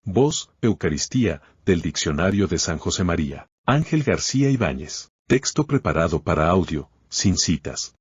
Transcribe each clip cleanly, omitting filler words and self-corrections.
Voz, Eucaristía, del Diccionario de San José María. Ángel García Ibáñez. Texto preparado para audio, sin citas.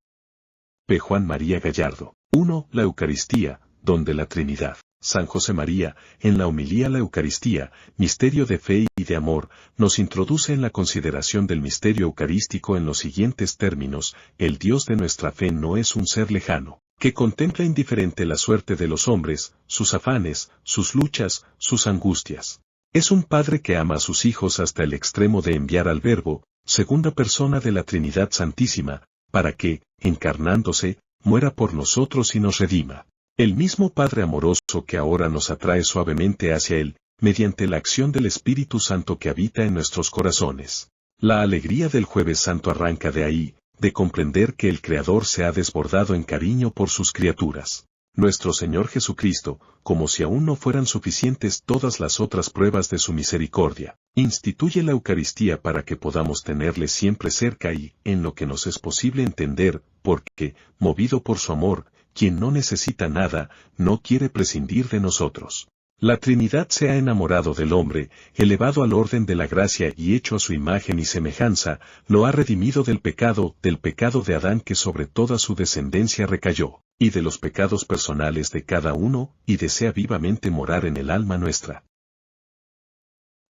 P. Juan María Gallardo. 1. La Eucaristía, don de la Trinidad. San José María, en la homilía La Eucaristía, misterio de fe y de amor, nos introduce en la consideración del misterio eucarístico en los siguientes términos: el Dios de nuestra fe no es un ser lejano, que contempla indiferente la suerte de los hombres, sus afanes, sus luchas, sus angustias. Es un Padre que ama a sus hijos hasta el extremo de enviar al Verbo, segunda persona de la Trinidad Santísima, para que, encarnándose, muera por nosotros y nos redima. El mismo Padre amoroso que ahora nos atrae suavemente hacia Él, mediante la acción del Espíritu Santo que habita en nuestros corazones. La alegría del Jueves Santo arranca de ahí, de comprender que el Creador se ha desbordado en cariño por sus criaturas. Nuestro Señor Jesucristo, como si aún no fueran suficientes todas las otras pruebas de su misericordia, instituye la Eucaristía para que podamos tenerle siempre cerca y, en lo que nos es posible entender, porque, movido por su amor, quien no necesita nada, no quiere prescindir de nosotros. La Trinidad se ha enamorado del hombre, elevado al orden de la gracia y hecho a su imagen y semejanza, lo ha redimido del pecado de Adán que sobre toda su descendencia recayó, y de los pecados personales de cada uno, y desea vivamente morar en el alma nuestra.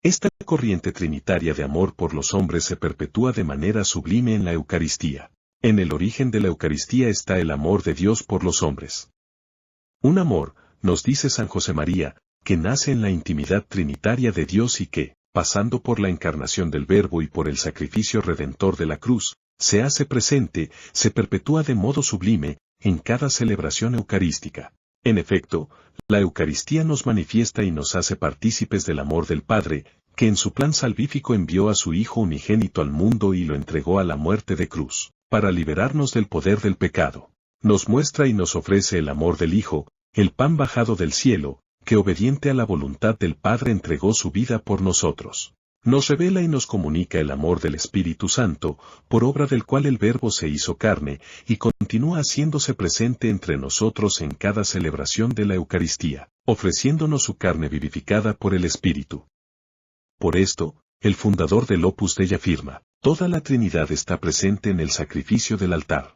Esta corriente trinitaria de amor por los hombres se perpetúa de manera sublime en la Eucaristía. En el origen de la Eucaristía está el amor de Dios por los hombres. Un amor, nos dice San José María, que nace en la intimidad trinitaria de Dios y que, pasando por la encarnación del Verbo y por el sacrificio redentor de la cruz, se hace presente, se perpetúa de modo sublime, en cada celebración eucarística. En efecto, la Eucaristía nos manifiesta y nos hace partícipes del amor del Padre, que en su plan salvífico envió a su Hijo unigénito al mundo y lo entregó a la muerte de cruz, para liberarnos del poder del pecado. Nos muestra y nos ofrece el amor del Hijo, el pan bajado del cielo, que obediente a la voluntad del Padre entregó su vida por nosotros. Nos revela y nos comunica el amor del Espíritu Santo, por obra del cual el Verbo se hizo carne, y continúa haciéndose presente entre nosotros en cada celebración de la Eucaristía, ofreciéndonos su carne vivificada por el Espíritu. Por esto, el fundador del Opus Dei afirma: toda la Trinidad está presente en el sacrificio del altar.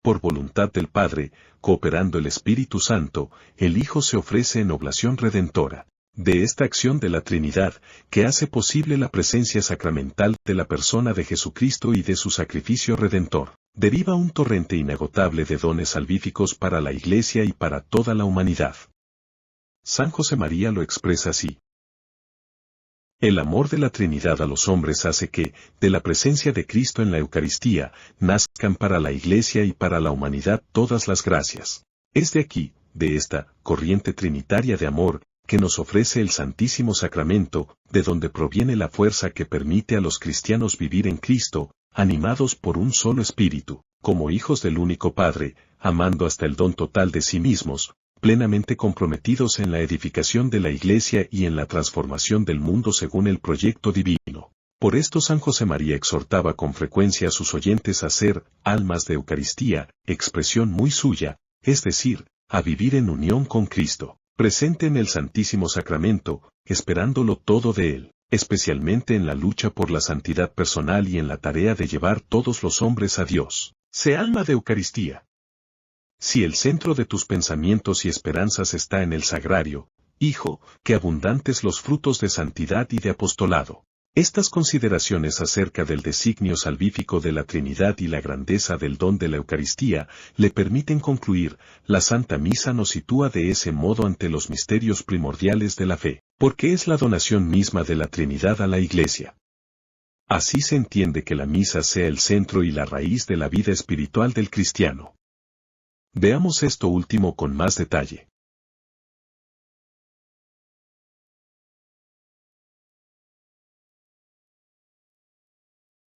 Por voluntad del Padre, cooperando el Espíritu Santo, el Hijo se ofrece en oblación redentora. De esta acción de la Trinidad, que hace posible la presencia sacramental de la persona de Jesucristo y de su sacrificio redentor, deriva un torrente inagotable de dones salvíficos para la Iglesia y para toda la humanidad. San José María lo expresa así: el amor de la Trinidad a los hombres hace que, de la presencia de Cristo en la Eucaristía, nazcan para la Iglesia y para la humanidad todas las gracias. Es de aquí, de esta corriente trinitaria de amor, que nos ofrece el Santísimo Sacramento, de donde proviene la fuerza que permite a los cristianos vivir en Cristo, animados por un solo Espíritu, como hijos del único Padre, amando hasta el don total de sí mismos, plenamente comprometidos en la edificación de la Iglesia y en la transformación del mundo según el proyecto divino. Por esto San José María exhortaba con frecuencia a sus oyentes a ser almas de Eucaristía, expresión muy suya, es decir, a vivir en unión con Cristo, presente en el Santísimo Sacramento, esperándolo todo de Él, especialmente en la lucha por la santidad personal y en la tarea de llevar todos los hombres a Dios. Sé alma de Eucaristía. Si el centro de tus pensamientos y esperanzas está en el sagrario, hijo, que abundantes los frutos de santidad y de apostolado. Estas consideraciones acerca del designio salvífico de la Trinidad y la grandeza del don de la Eucaristía le permiten concluir: la Santa Misa nos sitúa de ese modo ante los misterios primordiales de la fe, porque es la donación misma de la Trinidad a la Iglesia. Así se entiende que la misa sea el centro y la raíz de la vida espiritual del cristiano. Veamos esto último con más detalle.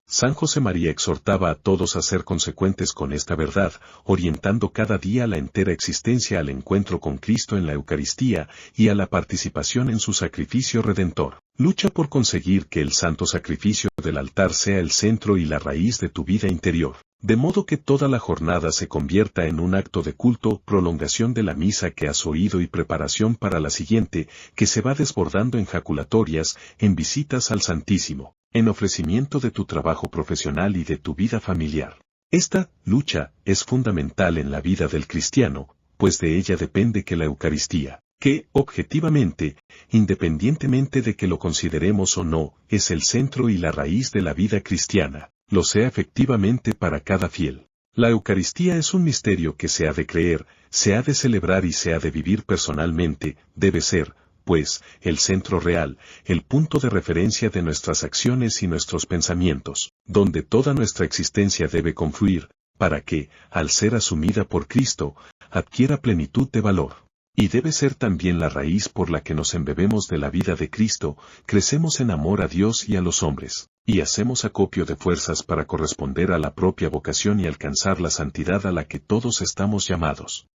San José María exhortaba a todos a ser consecuentes con esta verdad, orientando cada día la entera existencia al encuentro con Cristo en la Eucaristía y a la participación en su sacrificio redentor. Lucha por conseguir que el santo sacrificio del altar sea el centro y la raíz de tu vida interior, de modo que toda la jornada se convierta en un acto de culto, prolongación de la misa que has oído y preparación para la siguiente, que se va desbordando en jaculatorias, en visitas al Santísimo, en ofrecimiento de tu trabajo profesional y de tu vida familiar. Esta lucha es fundamental en la vida del cristiano, pues de ella depende que la Eucaristía, que, objetivamente, independientemente de que lo consideremos o no, es el centro y la raíz de la vida cristiana, lo sea efectivamente para cada fiel. La Eucaristía es un misterio que se ha de creer, se ha de celebrar y se ha de vivir personalmente, debe ser, pues, el centro real, el punto de referencia de nuestras acciones y nuestros pensamientos, donde toda nuestra existencia debe confluir, para que, al ser asumida por Cristo, adquiera plenitud de valor. Y debe ser también la raíz por la que nos embebemos de la vida de Cristo, crecemos en amor a Dios y a los hombres, y hacemos acopio de fuerzas para corresponder a la propia vocación y alcanzar la santidad a la que todos estamos llamados.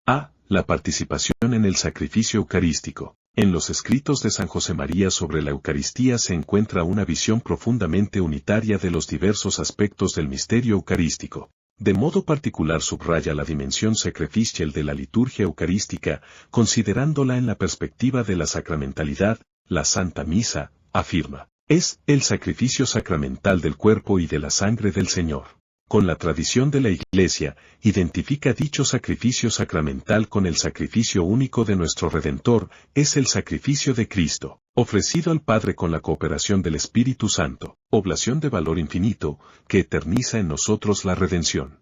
A. La participación en el sacrificio eucarístico. En los escritos de San José María sobre la Eucaristía se encuentra una visión profundamente unitaria de los diversos aspectos del misterio eucarístico. De modo particular subraya la dimensión sacrificial de la liturgia eucarística, considerándola en la perspectiva de la sacramentalidad. La Santa Misa, afirma, es el sacrificio sacramental del cuerpo y de la sangre del Señor. Con la tradición de la Iglesia, identifica dicho sacrificio sacramental con el sacrificio único de nuestro Redentor, es el sacrificio de Cristo, ofrecido al Padre con la cooperación del Espíritu Santo, oblación de valor infinito, que eterniza en nosotros la redención.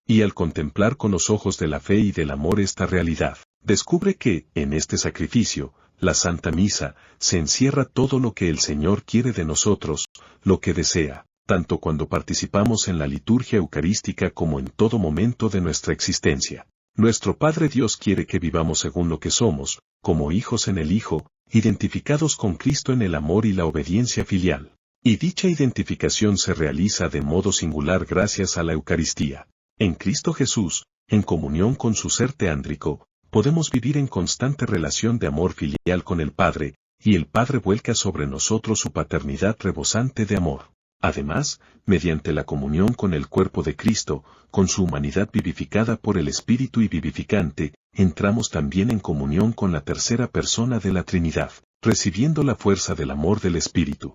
Y al contemplar con los ojos de la fe y del amor esta realidad, descubre que, en este sacrificio, la Santa Misa, se encierra todo lo que el Señor quiere de nosotros, lo que desea, tanto cuando participamos en la liturgia eucarística como en todo momento de nuestra existencia. Nuestro Padre Dios quiere que vivamos según lo que somos, como hijos en el Hijo, identificados con Cristo en el amor y la obediencia filial. Y dicha identificación se realiza de modo singular gracias a la Eucaristía. En Cristo Jesús, en comunión con su ser teándrico, podemos vivir en constante relación de amor filial con el Padre, y el Padre vuelca sobre nosotros su paternidad rebosante de amor. Además, mediante la comunión con el cuerpo de Cristo, con su humanidad vivificada por el Espíritu y vivificante, entramos también en comunión con la tercera persona de la Trinidad, recibiendo la fuerza del amor del Espíritu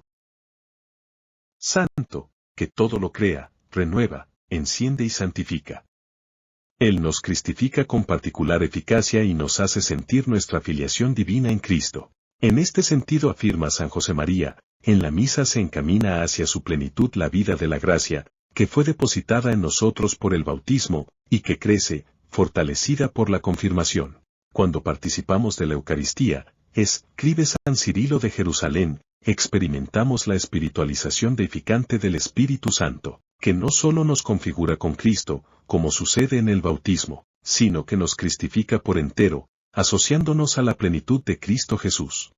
Santo, que todo lo crea, renueva, enciende y santifica. Él nos cristifica con particular eficacia y nos hace sentir nuestra filiación divina en Cristo. En este sentido afirma San José María, en la misa se encamina hacia su plenitud la vida de la gracia, que fue depositada en nosotros por el bautismo, y que crece, fortalecida por la confirmación. Cuando participamos de la Eucaristía, escribe San Cirilo de Jerusalén, experimentamos la espiritualización deificante del Espíritu Santo, que no solo nos configura con Cristo, como sucede en el bautismo, sino que nos cristifica por entero, asociándonos a la plenitud de Cristo Jesús.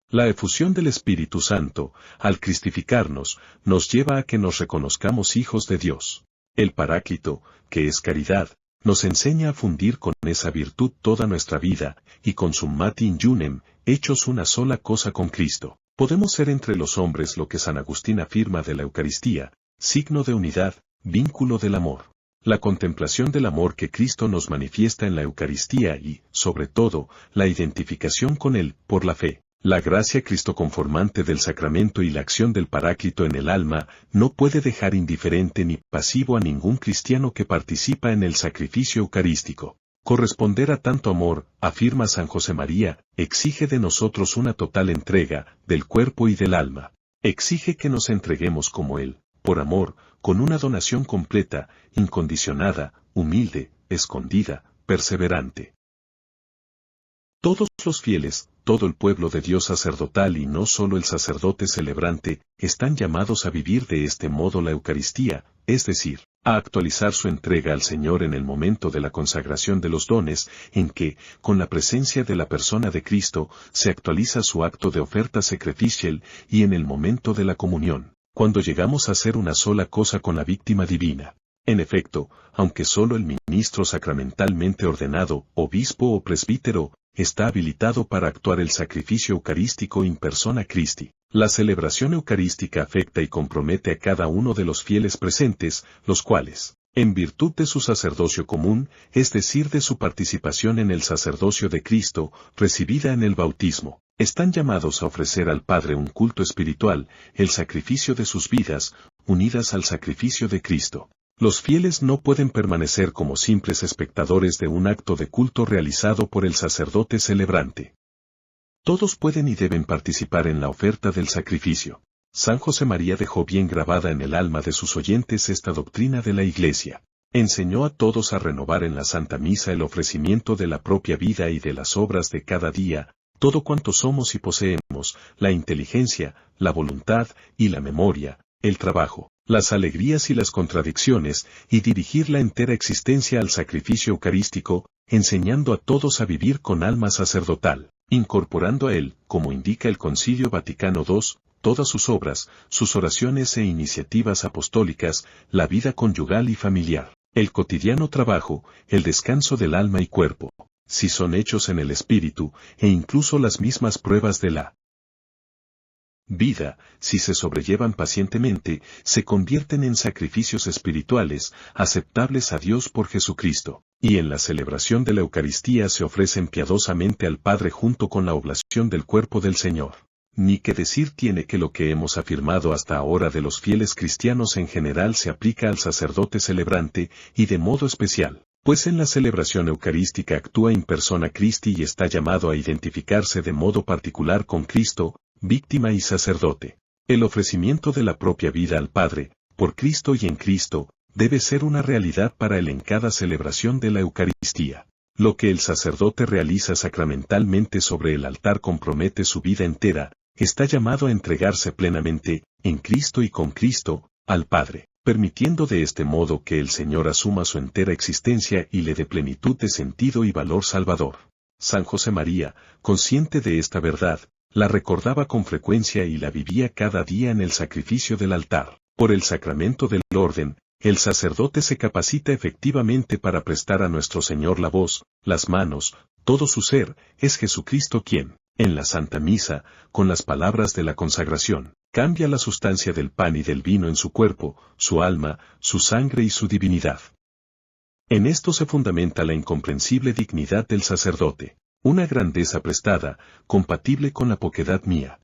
La efusión del Espíritu Santo, al cristificarnos, nos lleva a que nos reconozcamos hijos de Dios. El Paráclito, que es caridad, nos enseña a fundir con esa virtud toda nuestra vida, y con summati injunem, hechos una sola cosa con Cristo, podemos ser entre los hombres lo que San Agustín afirma de la Eucaristía, signo de unidad, vínculo del amor. La contemplación del amor que Cristo nos manifiesta en la Eucaristía y, sobre todo, la identificación con Él, por la fe. La gracia cristoconformante del sacramento y la acción del Paráclito en el alma no puede dejar indiferente ni pasivo a ningún cristiano que participa en el sacrificio eucarístico. Corresponder a tanto amor, afirma San José María, exige de nosotros una total entrega, del cuerpo y del alma. Exige que nos entreguemos como Él, por amor, con una donación completa, incondicionada, humilde, escondida, perseverante. Todos los fieles, todo el pueblo de Dios sacerdotal y no solo el sacerdote celebrante, están llamados a vivir de este modo la Eucaristía, es decir, a actualizar su entrega al Señor en el momento de la consagración de los dones, en que, con la presencia de la persona de Cristo, se actualiza su acto de oferta sacrificial, y en el momento de la comunión, cuando llegamos a ser una sola cosa con la víctima divina. En efecto, aunque solo el ministro sacramentalmente ordenado, obispo o presbítero, está habilitado para actuar el sacrificio eucarístico in persona Christi. La celebración eucarística afecta y compromete a cada uno de los fieles presentes, los cuales, en virtud de su sacerdocio común, es decir, de su participación en el sacerdocio de Cristo, recibida en el bautismo, están llamados a ofrecer al Padre un culto espiritual, el sacrificio de sus vidas, unidas al sacrificio de Cristo. Los fieles no pueden permanecer como simples espectadores de un acto de culto realizado por el sacerdote celebrante. Todos pueden y deben participar en la oferta del sacrificio. San José María dejó bien grabada en el alma de sus oyentes esta doctrina de la Iglesia. Enseñó a todos a renovar en la Santa Misa el ofrecimiento de la propia vida y de las obras de cada día, todo cuanto somos y poseemos, la inteligencia, la voluntad y la memoria, el trabajo, las alegrías y las contradicciones, y dirigir la entera existencia al sacrificio eucarístico, enseñando a todos a vivir con alma sacerdotal, incorporando a él, como indica el Concilio Vaticano II, todas sus obras, sus oraciones e iniciativas apostólicas, la vida conyugal y familiar, el cotidiano trabajo, el descanso del alma y cuerpo, si son hechos en el espíritu, e incluso las mismas pruebas de la vida, si se sobrellevan pacientemente, se convierten en sacrificios espirituales, aceptables a Dios por Jesucristo, y en la celebración de la Eucaristía se ofrecen piadosamente al Padre junto con la oblación del cuerpo del Señor. Ni que decir tiene que lo que hemos afirmado hasta ahora de los fieles cristianos en general se aplica al sacerdote celebrante, y de modo especial, pues en la celebración eucarística actúa in persona Christi y está llamado a identificarse de modo particular con Cristo, víctima y sacerdote. El ofrecimiento de la propia vida al Padre, por Cristo y en Cristo, debe ser una realidad para él en cada celebración de la Eucaristía. Lo que el sacerdote realiza sacramentalmente sobre el altar compromete su vida entera, está llamado a entregarse plenamente, en Cristo y con Cristo, al Padre, permitiendo de este modo que el Señor asuma su entera existencia y le dé plenitud de sentido y valor salvador. San José María, consciente de esta verdad, la recordaba con frecuencia y la vivía cada día en el sacrificio del altar. Por el sacramento del orden, el sacerdote se capacita efectivamente para prestar a nuestro Señor la voz, las manos, todo su ser, es Jesucristo quien, en la Santa Misa, con las palabras de la consagración, cambia la sustancia del pan y del vino en su cuerpo, su alma, su sangre y su divinidad. En esto se fundamenta la incomprensible dignidad del sacerdote, una grandeza prestada, compatible con la poquedad mía.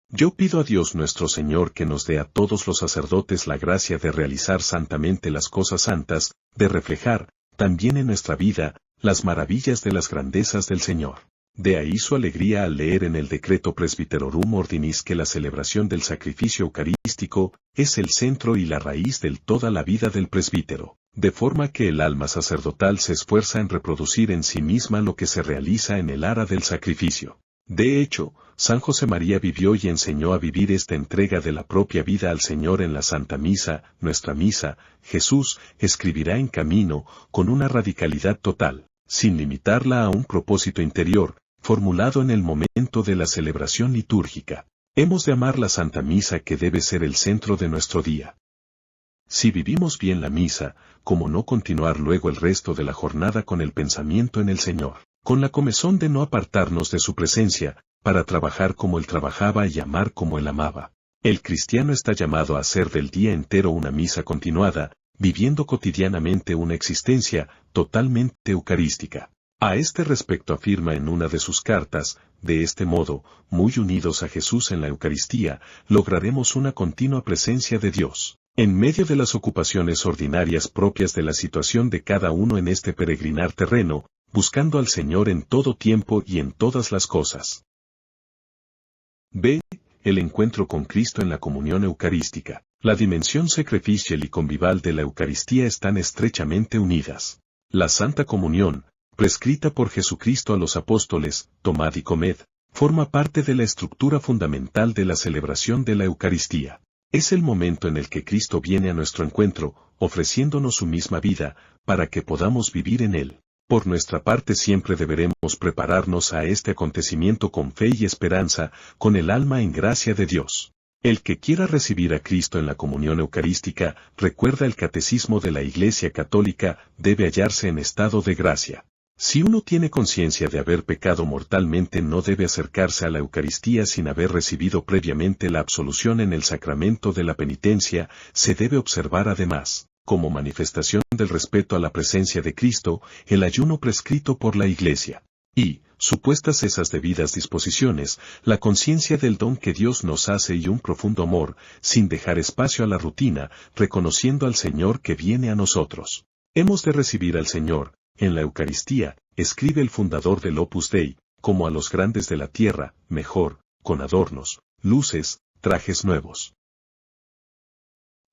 Yo pido a Dios nuestro Señor que nos dé a todos los sacerdotes la gracia de realizar santamente las cosas santas, de reflejar, también en nuestra vida, las maravillas de las grandezas del Señor. De ahí su alegría al leer en el Decreto Presbyterorum Ordinis que la celebración del sacrificio eucarístico es el centro y la raíz de toda la vida del presbítero, de forma que el alma sacerdotal se esfuerza en reproducir en sí misma lo que se realiza en el ara del sacrificio. De hecho, San José María vivió y enseñó a vivir esta entrega de la propia vida al Señor en la Santa Misa, nuestra misa. Jesús escribirá en camino, con una radicalidad total, sin limitarla a un propósito interior, formulado en el momento de la celebración litúrgica. Hemos de amar la Santa Misa que debe ser el centro de nuestro día. Si vivimos bien la misa, ¿cómo no continuar luego el resto de la jornada con el pensamiento en el Señor, con la comezón de no apartarnos de su presencia, para trabajar como Él trabajaba y amar como Él amaba? El cristiano está llamado a hacer del día entero una misa continuada, viviendo cotidianamente una existencia totalmente eucarística. A este respecto afirma en una de sus cartas, de este modo, muy unidos a Jesús en la Eucaristía, lograremos una continua presencia de Dios, en medio de las ocupaciones ordinarias propias de la situación de cada uno en este peregrinar terreno, buscando al Señor en todo tiempo y en todas las cosas. B. El encuentro con Cristo en la comunión eucarística. La dimensión sacrificial y convival de la Eucaristía están estrechamente unidas. La Santa Comunión, prescrita por Jesucristo a los apóstoles, tomad y comed, forma parte de la estructura fundamental de la celebración de la Eucaristía. Es el momento en el que Cristo viene a nuestro encuentro, ofreciéndonos su misma vida, para que podamos vivir en Él. Por nuestra parte siempre deberemos prepararnos a este acontecimiento con fe y esperanza, con el alma en gracia de Dios. El que quiera recibir a Cristo en la comunión eucarística, recuerda el catecismo de la Iglesia Católica, debe hallarse en estado de gracia. Si uno tiene conciencia de haber pecado mortalmente, no debe acercarse a la Eucaristía sin haber recibido previamente la absolución en el sacramento de la penitencia. Se debe observar además, como manifestación del respeto a la presencia de Cristo, el ayuno prescrito por la Iglesia. Y, supuestas esas debidas disposiciones, la conciencia del don que Dios nos hace y un profundo amor, sin dejar espacio a la rutina, reconociendo al Señor que viene a nosotros. Hemos de recibir al Señor, en la Eucaristía, escribe el fundador del Opus Dei, como a los grandes de la tierra, mejor, con adornos, luces, trajes nuevos.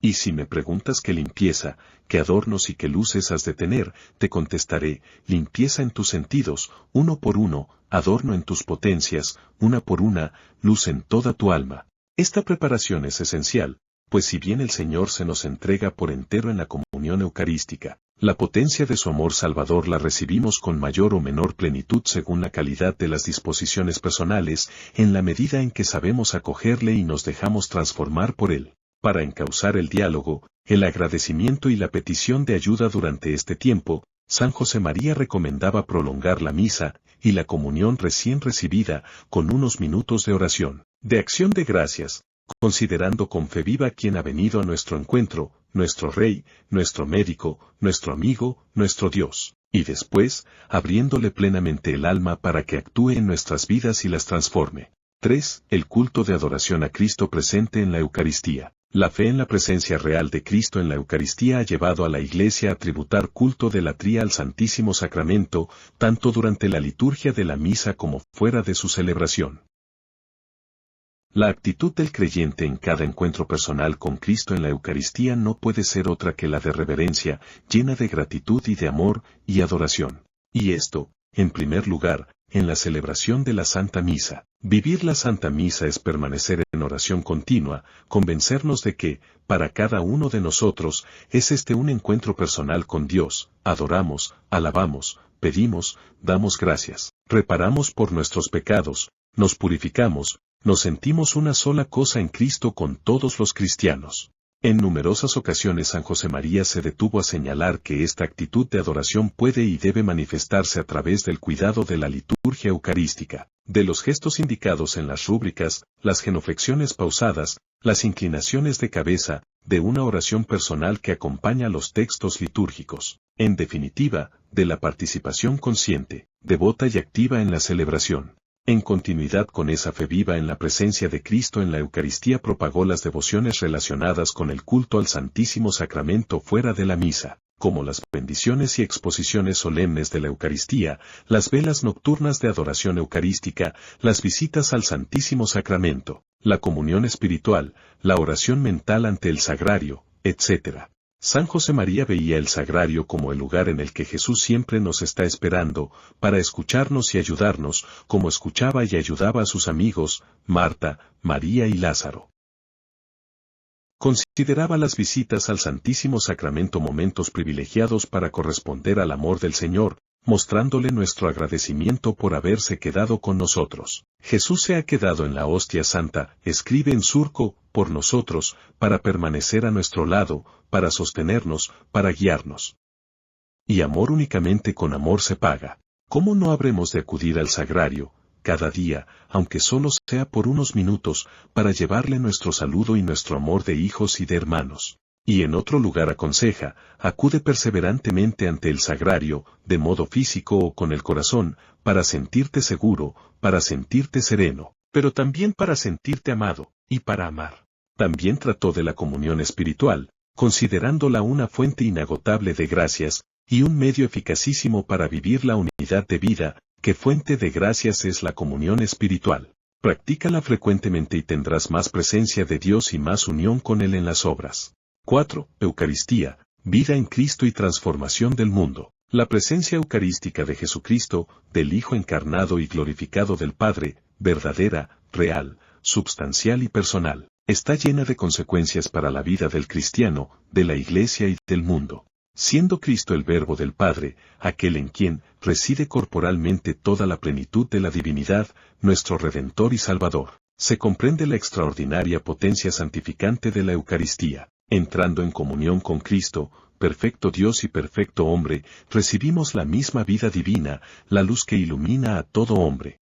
Y si me preguntas qué limpieza, qué adornos y qué luces has de tener, te contestaré: limpieza en tus sentidos, uno por uno, adorno en tus potencias, una por una, luz en toda tu alma. Esta preparación es esencial, pues si bien el Señor se nos entrega por entero en la comunión eucarística, la potencia de su amor salvador la recibimos con mayor o menor plenitud según la calidad de las disposiciones personales, en la medida en que sabemos acogerle y nos dejamos transformar por él. Para encauzar el diálogo, el agradecimiento y la petición de ayuda durante este tiempo, San José María recomendaba prolongar la misa y la comunión recién recibida con unos minutos de oración, de acción de gracias, considerando con fe viva quien ha venido a nuestro encuentro, nuestro Rey, nuestro médico, nuestro amigo, nuestro Dios, y después, abriéndole plenamente el alma para que actúe en nuestras vidas y las transforme. 3. El culto de adoración a Cristo presente en la Eucaristía. La fe en la presencia real de Cristo en la Eucaristía ha llevado a la Iglesia a tributar culto de latría al Santísimo Sacramento, tanto durante la liturgia de la misa como fuera de su celebración. La actitud del creyente en cada encuentro personal con Cristo en la Eucaristía no puede ser otra que la de reverencia, llena de gratitud y de amor y adoración. Y esto, en primer lugar, en la celebración de la Santa Misa. Vivir la Santa Misa es permanecer en oración continua, convencernos de que, para cada uno de nosotros, es este un encuentro personal con Dios. Adoramos, alabamos, pedimos, damos gracias, reparamos por nuestros pecados, nos purificamos, nos sentimos una sola cosa en Cristo con todos los cristianos. En numerosas ocasiones San José María se detuvo a señalar que esta actitud de adoración puede y debe manifestarse a través del cuidado de la liturgia eucarística, de los gestos indicados en las rúbricas, las genuflexiones pausadas, las inclinaciones de cabeza, de una oración personal que acompaña los textos litúrgicos, en definitiva, de la participación consciente, devota y activa en la celebración. En continuidad con esa fe viva en la presencia de Cristo en la Eucaristía, propagó las devociones relacionadas con el culto al Santísimo Sacramento fuera de la misa, como las bendiciones y exposiciones solemnes de la Eucaristía, las velas nocturnas de adoración eucarística, las visitas al Santísimo Sacramento, la comunión espiritual, la oración mental ante el sagrario, etc. San José María veía el sagrario como el lugar en el que Jesús siempre nos está esperando, para escucharnos y ayudarnos, como escuchaba y ayudaba a sus amigos, Marta, María y Lázaro. Consideraba las visitas al Santísimo Sacramento momentos privilegiados para corresponder al amor del Señor, mostrándole nuestro agradecimiento por haberse quedado con nosotros. Jesús se ha quedado en la hostia santa, escribe en surco, por nosotros, para permanecer a nuestro lado, para sostenernos, para guiarnos. Y amor únicamente con amor se paga. ¿Cómo no habremos de acudir al sagrario, cada día, aunque solo sea por unos minutos, para llevarle nuestro saludo y nuestro amor de hijos y de hermanos? Y en otro lugar aconseja: acude perseverantemente ante el sagrario, de modo físico o con el corazón, para sentirte seguro, para sentirte sereno, pero también para sentirte amado, y para amar. También trató de la comunión espiritual, considerándola una fuente inagotable de gracias, y un medio eficacísimo para vivir la unidad de vida, que fuente de gracias es la comunión espiritual. Practícala frecuentemente y tendrás más presencia de Dios y más unión con Él en las obras. 4. Eucaristía, vida en Cristo y transformación del mundo. La presencia eucarística de Jesucristo, del Hijo encarnado y glorificado del Padre, verdadera, real, substancial y personal, está llena de consecuencias para la vida del cristiano, de la Iglesia y del mundo. Siendo Cristo el Verbo del Padre, aquel en quien reside corporalmente toda la plenitud de la divinidad, nuestro Redentor y Salvador, se comprende la extraordinaria potencia santificante de la Eucaristía. Entrando en comunión con Cristo, perfecto Dios y perfecto hombre, recibimos la misma vida divina, la luz que ilumina a todo hombre.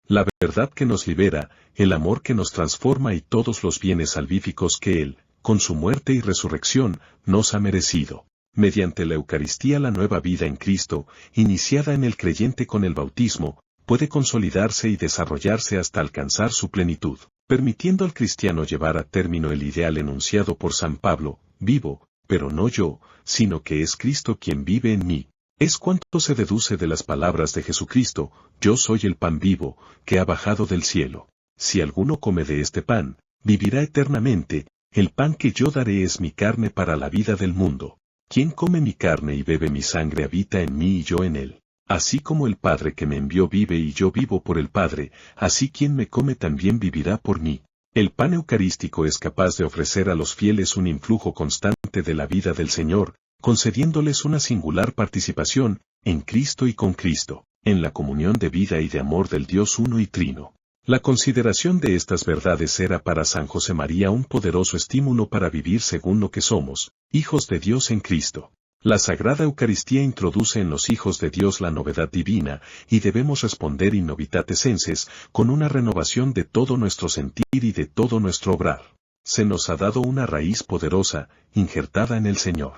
La verdad que nos libera, el amor que nos transforma y todos los bienes salvíficos que Él, con su muerte y resurrección, nos ha merecido. Mediante la Eucaristía la nueva vida en Cristo, iniciada en el creyente con el bautismo, puede consolidarse y desarrollarse hasta alcanzar su plenitud, permitiendo al cristiano llevar a término el ideal enunciado por San Pablo: vivo, pero no yo, sino que es Cristo quien vive en mí. Es cuanto se deduce de las palabras de Jesucristo: yo soy el pan vivo, que ha bajado del cielo. Si alguno come de este pan, vivirá eternamente. El pan que yo daré es mi carne para la vida del mundo. Quien come mi carne y bebe mi sangre habita en mí y yo en él. Así como el Padre que me envió vive y yo vivo por el Padre, así quien me come también vivirá por mí. El pan eucarístico es capaz de ofrecer a los fieles un influjo constante de la vida del Señor, concediéndoles una singular participación, en Cristo y con Cristo, en la comunión de vida y de amor del Dios uno y trino. La consideración de estas verdades era para San José María un poderoso estímulo para vivir según lo que somos, hijos de Dios en Cristo. La Sagrada Eucaristía introduce en los hijos de Dios la novedad divina, y debemos responder in novitatis senses, con una renovación de todo nuestro sentir y de todo nuestro obrar. Se nos ha dado una raíz poderosa, injertada en el Señor.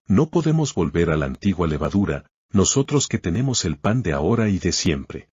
No podemos volver a la antigua levadura, nosotros que tenemos el pan de ahora y de siempre.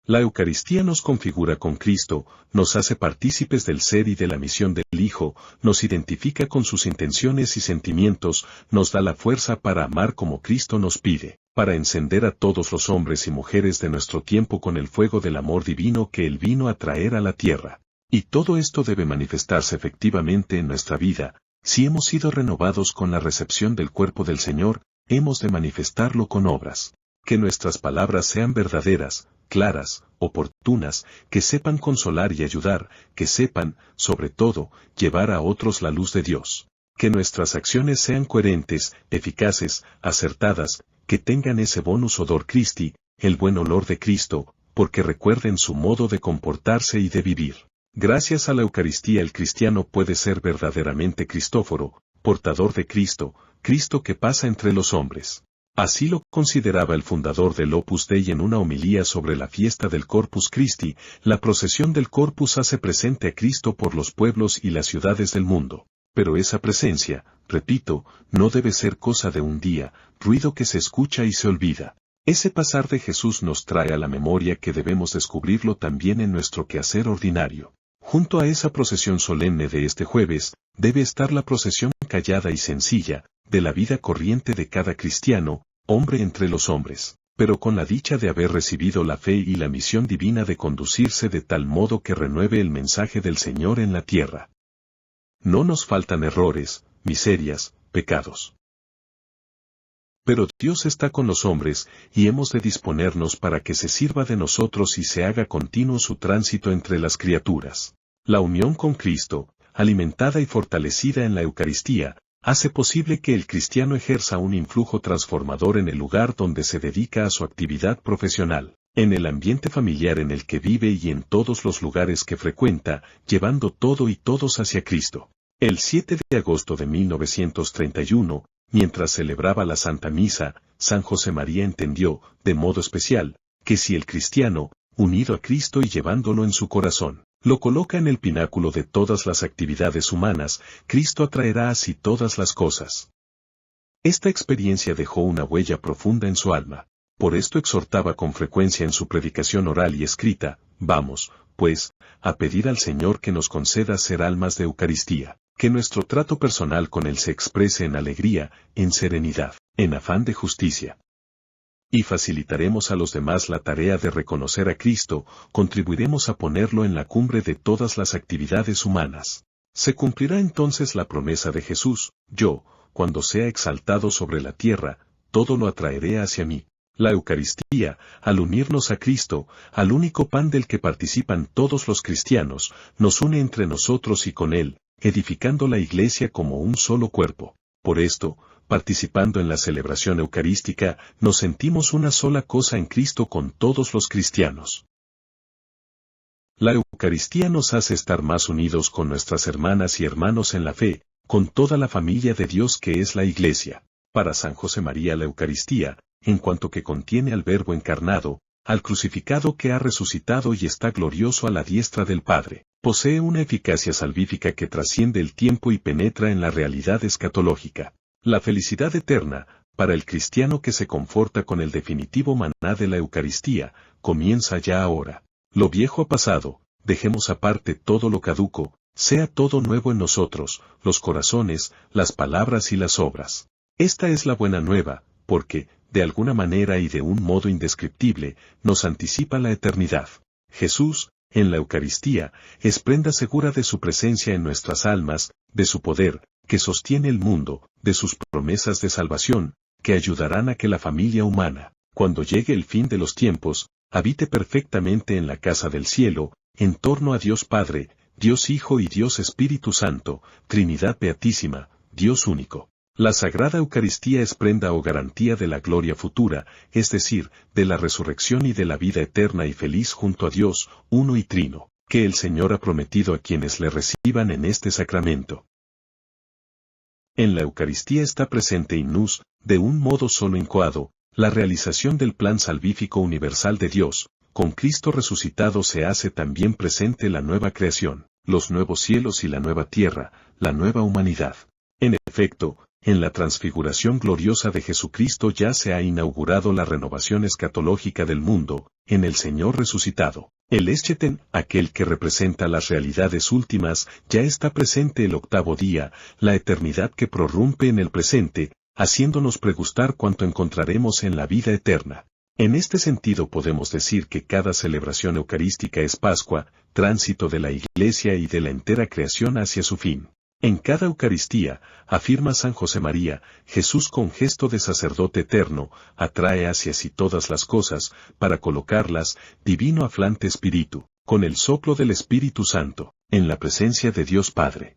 La Eucaristía nos configura con Cristo, nos hace partícipes del ser y de la misión del Hijo, nos identifica con sus intenciones y sentimientos, nos da la fuerza para amar como Cristo nos pide, para encender a todos los hombres y mujeres de nuestro tiempo con el fuego del amor divino que Él vino a traer a la tierra. Y todo esto debe manifestarse efectivamente en nuestra vida. Si hemos sido renovados con la recepción del cuerpo del Señor, hemos de manifestarlo con obras. Que nuestras palabras sean verdaderas, claras, oportunas, que sepan consolar y ayudar, que sepan, sobre todo, llevar a otros la luz de Dios. Que nuestras acciones sean coherentes, eficaces, acertadas, que tengan ese bonus odor Christi, el buen olor de Cristo, porque recuerden su modo de comportarse y de vivir. Gracias a la Eucaristía el cristiano puede ser verdaderamente Cristóforo, portador de Cristo, Cristo que pasa entre los hombres. Así lo consideraba el fundador del Opus Dei en una homilía sobre la fiesta del Corpus Christi. La procesión del Corpus hace presente a Cristo por los pueblos y las ciudades del mundo. Pero esa presencia, repito, no debe ser cosa de un día, ruido que se escucha y se olvida. Ese pasar de Jesús nos trae a la memoria que debemos descubrirlo también en nuestro quehacer ordinario. Junto a esa procesión solemne de este jueves, debe estar la procesión callada y sencilla, de la vida corriente de cada cristiano, hombre entre los hombres, pero con la dicha de haber recibido la fe y la misión divina de conducirse de tal modo que renueve el mensaje del Señor en la tierra. No nos faltan errores, miserias, pecados. Pero Dios está con los hombres, y hemos de disponernos para que se sirva de nosotros y se haga continuo su tránsito entre las criaturas. La unión con Cristo, alimentada y fortalecida en la Eucaristía, hace posible que el cristiano ejerza un influjo transformador en el lugar donde se dedica a su actividad profesional, en el ambiente familiar en el que vive y en todos los lugares que frecuenta, llevando todo y todos hacia Cristo. El 7 de agosto de 1931, mientras celebraba la Santa Misa, San José María entendió, de modo especial, que si el cristiano, unido a Cristo y llevándolo en su corazón, lo coloca en el pináculo de todas las actividades humanas, Cristo atraerá a sí todas las cosas. Esta experiencia dejó una huella profunda en su alma. Por esto exhortaba con frecuencia en su predicación oral y escrita: vamos, pues, a pedir al Señor que nos conceda ser almas de Eucaristía, que nuestro trato personal con Él se exprese en alegría, en serenidad, en afán de justicia. Y facilitaremos a los demás la tarea de reconocer a Cristo, contribuiremos a ponerlo en la cumbre de todas las actividades humanas. Se cumplirá entonces la promesa de Jesús: yo, cuando sea exaltado sobre la tierra, todo lo atraeré hacia mí. La Eucaristía, al unirnos a Cristo, al único pan del que participan todos los cristianos, nos une entre nosotros y con Él, edificando la Iglesia como un solo cuerpo. Por esto, participando en la celebración eucarística, nos sentimos una sola cosa en Cristo con todos los cristianos. La Eucaristía nos hace estar más unidos con nuestras hermanas y hermanos en la fe, con toda la familia de Dios que es la Iglesia. Para San José María la Eucaristía, en cuanto que contiene al Verbo encarnado, al crucificado que ha resucitado y está glorioso a la diestra del Padre, posee una eficacia salvífica que trasciende el tiempo y penetra en la realidad escatológica. La felicidad eterna, para el cristiano que se conforta con el definitivo maná de la Eucaristía, comienza ya ahora. Lo viejo ha pasado, dejemos aparte todo lo caduco, sea todo nuevo en nosotros, los corazones, las palabras y las obras. Esta es la buena nueva, porque, de alguna manera y de un modo indescriptible, nos anticipa la eternidad. Jesús, en la Eucaristía, es prenda segura de su presencia en nuestras almas, de su poder, que sostiene el mundo, de sus promesas de salvación, que ayudarán a que la familia humana, cuando llegue el fin de los tiempos, habite perfectamente en la casa del cielo, en torno a Dios Padre, Dios Hijo y Dios Espíritu Santo, Trinidad Beatísima, Dios único. La Sagrada Eucaristía es prenda o garantía de la gloria futura, es decir, de la resurrección y de la vida eterna y feliz junto a Dios, uno y trino, que el Señor ha prometido a quienes le reciban en este sacramento. En la Eucaristía está presente in nous, de un modo solo incoado, la realización del plan salvífico universal de Dios. Con Cristo resucitado se hace también presente la nueva creación, los nuevos cielos y la nueva tierra, la nueva humanidad. En efecto, en la transfiguración gloriosa de Jesucristo ya se ha inaugurado la renovación escatológica del mundo, en el Señor resucitado. El Escheten, aquel que representa las realidades últimas, ya está presente el octavo día, la eternidad que prorrumpe en el presente, haciéndonos pregustar cuanto encontraremos en la vida eterna. En este sentido podemos decir que cada celebración eucarística es Pascua, tránsito de la Iglesia y de la entera creación hacia su fin. En cada Eucaristía, afirma San José María, Jesús con gesto de sacerdote eterno, atrae hacia sí todas las cosas, para colocarlas, divino aflante Espíritu, con el soplo del Espíritu Santo, en la presencia de Dios Padre.